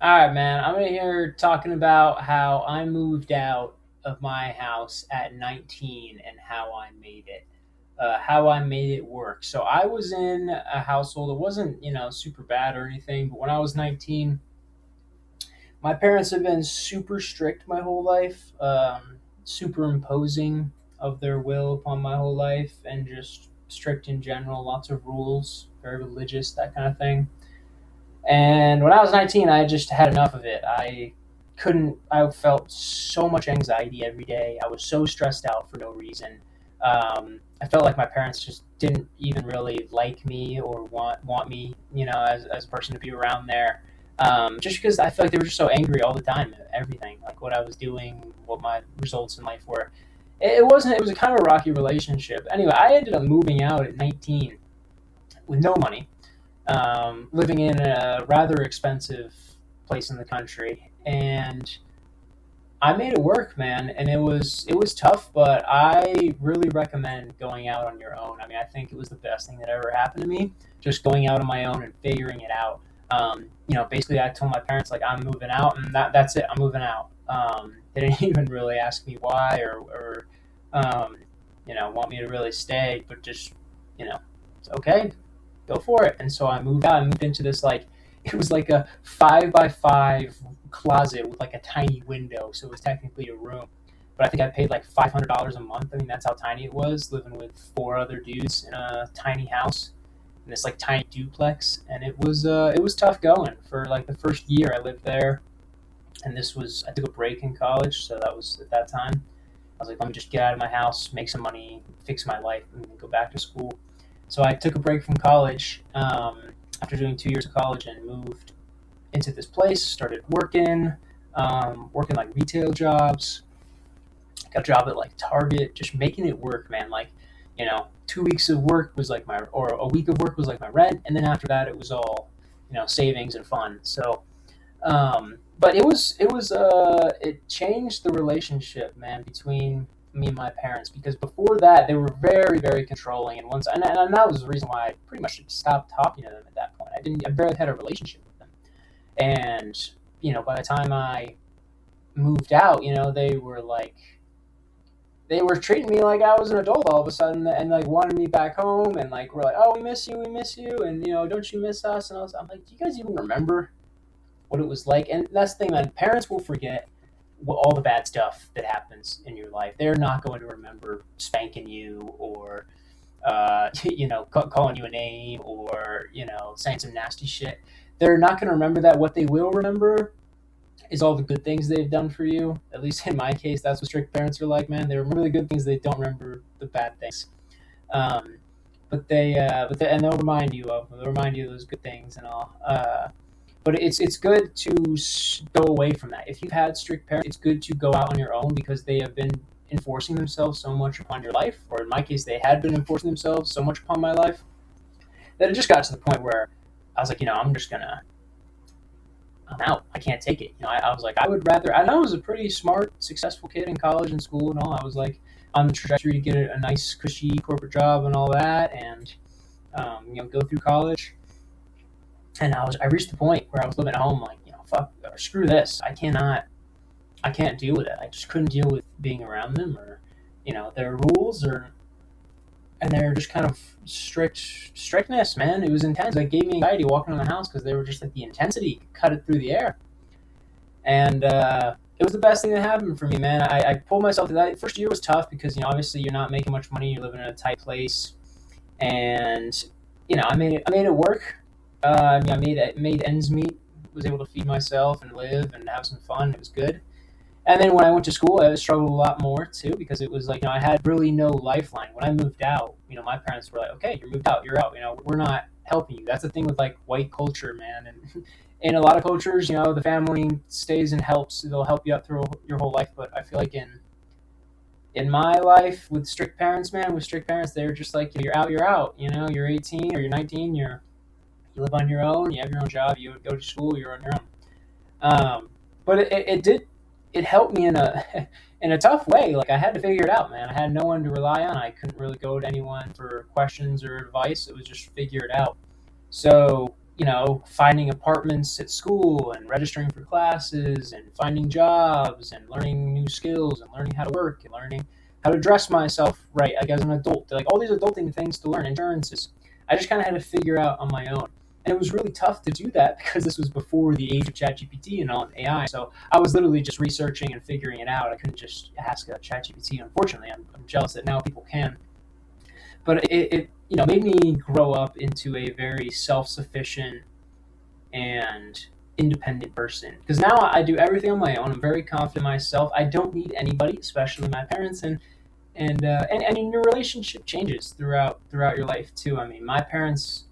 All right, man. I'm in here talking about how I moved out of my house at 19 and how I made it work. So I was in a household. It wasn't, super bad or anything, but when I was 19, my parents have been super strict my whole life, super imposing of their will upon my whole life, and just strict in general. Lots of rules, very religious, that kind of thing. And when I was 19, I just had enough of it. I felt so much anxiety every day. I was so stressed out for no reason. I felt like my parents just didn't even really like me or want me, as a person to be around there. Just because I felt like they were just so angry all the time at everything, like what I was doing, what my results in life were. It wasn't. It was a kind of a rocky relationship. Anyway, I ended up moving out at 19 with no money, living in a rather expensive place in the country, and I made it work, man. And it was tough, but I really recommend going out on your own. I mean, I think it was the best thing that ever happened to me, just going out on my own and figuring it out. Basically, I told my parents like I'm moving out, and that's it. I'm moving out. They didn't even really ask me why or want me to really stay, but just it's okay, go for it. And so I moved out. I moved into this like it was like a 5 by 5 closet with like a tiny window, so it was technically a room. But I think I paid like $500 a month. I mean, that's how tiny it was, living with four other dudes in a tiny house in this like tiny duplex. And it was tough going for like the first year I lived there. And I took a break in college, so that was at that time. I was like, let me just get out of my house, make some money, fix my life, and then go back to school. So I took a break from college after doing 2 years of college and moved into this place. Started working like retail jobs. Got a job at like Target, just making it work, man. Like, 2 weeks of work was like or a week of work was like my rent, and then after that, it was all, savings and fun. So, but it changed the relationship, man, between me and my parents, because before that they were very, very controlling, and that was the reason why I pretty much stopped talking to them at that point. I barely had a relationship with them. And by the time I moved out, they were treating me like I was an adult all of a sudden, and like wanted me back home, and like we're like, oh, we miss you, and don't you miss us? And I'm like, do you guys even remember what it was like? And that's the thing, man. Parents will forget all the bad stuff that happens in your life. They're not going to remember spanking you or calling you a name or saying some nasty shit. They're not going to remember that. What they will remember is all the good things they've done for you. At least in my case, that's what strict parents are like, man. They remember the good things. They don't remember the bad things. Um, and they'll remind you of those good things and all. But it's good to go away from that. If you've had strict parents, it's good to go out on your own, because they have been enforcing themselves so much upon your life, or in my case, they had been enforcing themselves so much upon my life, that it just got to the point where I was like, I'm out. I can't take it. I was like, I would rather. I was a pretty smart, successful kid in college and school and all. I was like on the trajectory to get a nice, cushy corporate job and all that, and go through college. And I reached the point where I was living at home, like, fuck, or screw this. I can't deal with it. I just couldn't deal with being around them, or their rules, and they're just kind of strictness, man. It was intense. It gave me anxiety walking around the house, because they were just like, the intensity cut it through the air. And it was the best thing that happened for me, man. I pulled myself through that. First year was tough because obviously you're not making much money. You're living in a tight place, and I made it work. I made ends meet. Was able to feed myself and live and have some fun. It was good. And then when I went to school, I struggled a lot more too, because it was like, I had really no lifeline. When I moved out, my parents were like, okay, you're moved out, you're out. We're not helping you. That's the thing with like white culture, man. And in a lot of cultures, the family stays and helps. They'll help you out through your whole life. But I feel like in my life with strict parents, man, with strict parents, they're just like, you're out, you're out. You're 18 or you're 19, you live on your own, you have your own job, you go to school, you're on your own. But it helped me in a in a tough way. Like, I had to figure it out, man. I had no one to rely on. I couldn't really go to anyone for questions or advice. It was just figure it out. So finding apartments at school and registering for classes and finding jobs and learning new skills and learning how to work and learning how to dress myself right, like as an adult. Like all these adulting things to learn, insurances. I just kind of had to figure out on my own. And it was really tough to do that because this was before the age of ChatGPT and all AI. So I was literally just researching and figuring it out. I couldn't just ask ChatGPT. Unfortunately, I'm jealous that now people can. But it made me grow up into a very self-sufficient and independent person. Because now I do everything on my own. I'm very confident in myself. I don't need anybody, especially my parents. And your relationship changes throughout your life too. I mean, my parents,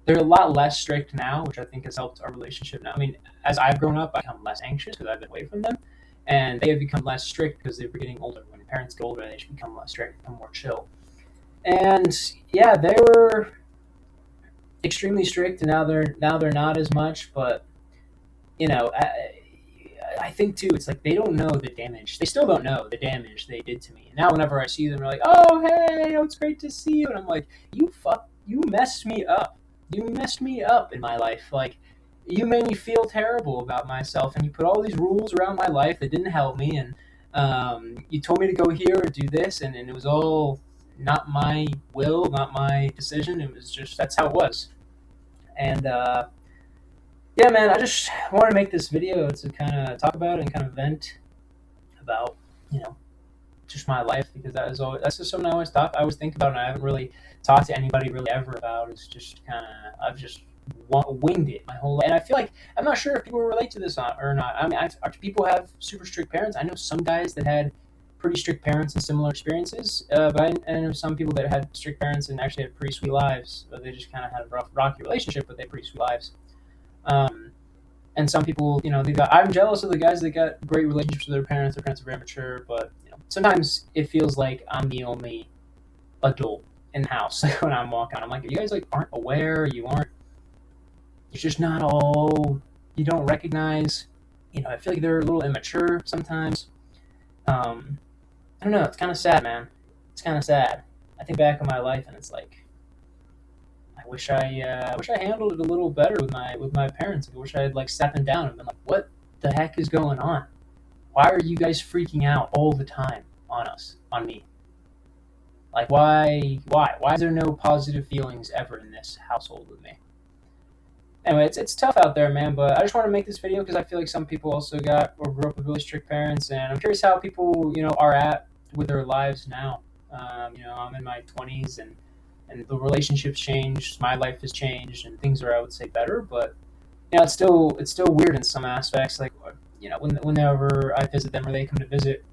they're a lot less strict now, which I think has helped our relationship now. I mean, as I've grown up, I've become less anxious because I've been away from them, and they have become less strict because they're getting older. When parents get older, they should become less strict, become more chill. And yeah, they were extremely strict, and now they're not as much. But I think too, it's like they don't know the damage. They still don't know the damage they did to me. And now, whenever I see them, they're like, "Oh, hey, it's great to see you," and I'm like, you messed me up. You messed me up in my life. Like, you made me feel terrible about myself, and you put all these rules around my life that didn't help me, and you told me to go here and do this, and it was all not my will, not my decision. It was just that's how it was. And yeah, man, I just wanted to make this video to kind of talk about it and kind of vent about you know just my life, because that's just something I always think about, and I haven't really talked to anybody really ever about. It's just kind of I've just winged it my whole life, and I feel like I'm not sure if people relate to this or not. I mean, people have super strict parents. I know some guys that had pretty strict parents and similar experiences, but I know some people that had strict parents and actually had pretty sweet lives. But they just kind of had a rough, rocky relationship, but they had pretty sweet lives. Um, and some people, I'm jealous of the guys that got great relationships with their parents. Their parents are very mature, but sometimes it feels like I'm the only adult in the house. Like when I'm walking, I'm like, you guys aren't aware. It's just not all. You don't recognize. I feel like they're a little immature sometimes. I don't know. It's kind of sad, man. It's kind of sad. I think back on my life, and it's like, I wish I handled it a little better with my parents. I wish I had sat them down and been like, "What the heck is going on? Why are you guys freaking out all the time on me? Like, why is there no positive feelings ever in this household with me?" Anyway, it's tough out there, man. But I just want to make this video because I feel like some people also got or grew up with really strict parents, and I'm curious how people are at with their lives now. I'm in my 20s, and the relationships changed, my life has changed, and things are, I would say, better. But it's still weird in some aspects. Like whenever I visit them or they come to visit,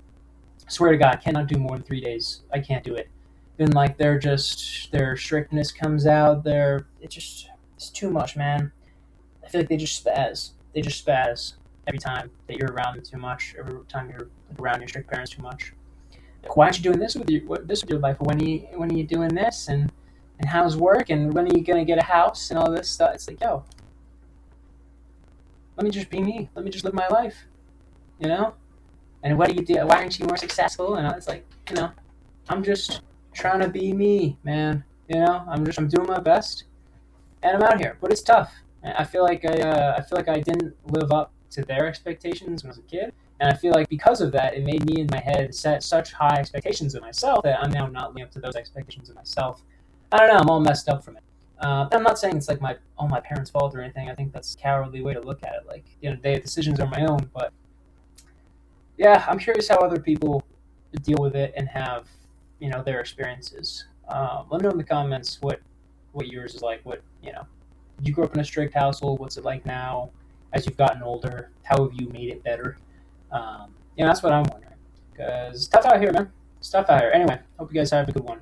I swear to God, I cannot do more than 3 days. I can't do it. Then their strictness comes out. It's too much, man. I feel like they just spaz. They just spaz every time that you're around them too much. Every time you're around your strict parents too much. Like, why aren't you doing this with your life? When are you doing this? And how's work? And when are you gonna get a house and all this stuff? It's like, yo, let me just be me. Let me just live my life. And what do you do? Why aren't you more successful? And it's like, I'm just trying to be me, man. I'm doing my best, and I'm out here. But it's tough. I feel like I didn't live up to their expectations when I was a kid, and I feel like because of that, it made me in my head set such high expectations of myself that I'm now not living up to those expectations of myself. I don't know. I'm all messed up from it. I'm not saying it's like my parents' fault or anything. I think that's a cowardly way to look at it. Like, their decisions are my own, but yeah, I'm curious how other people deal with it and have their experiences. Let me know in the comments what yours is like. Did you grow up in a strict household? What's it like now as you've gotten older? How have you made it better? That's what I'm wondering. Because tough out here, man. It's tough out here. Anyway, hope you guys have a good one.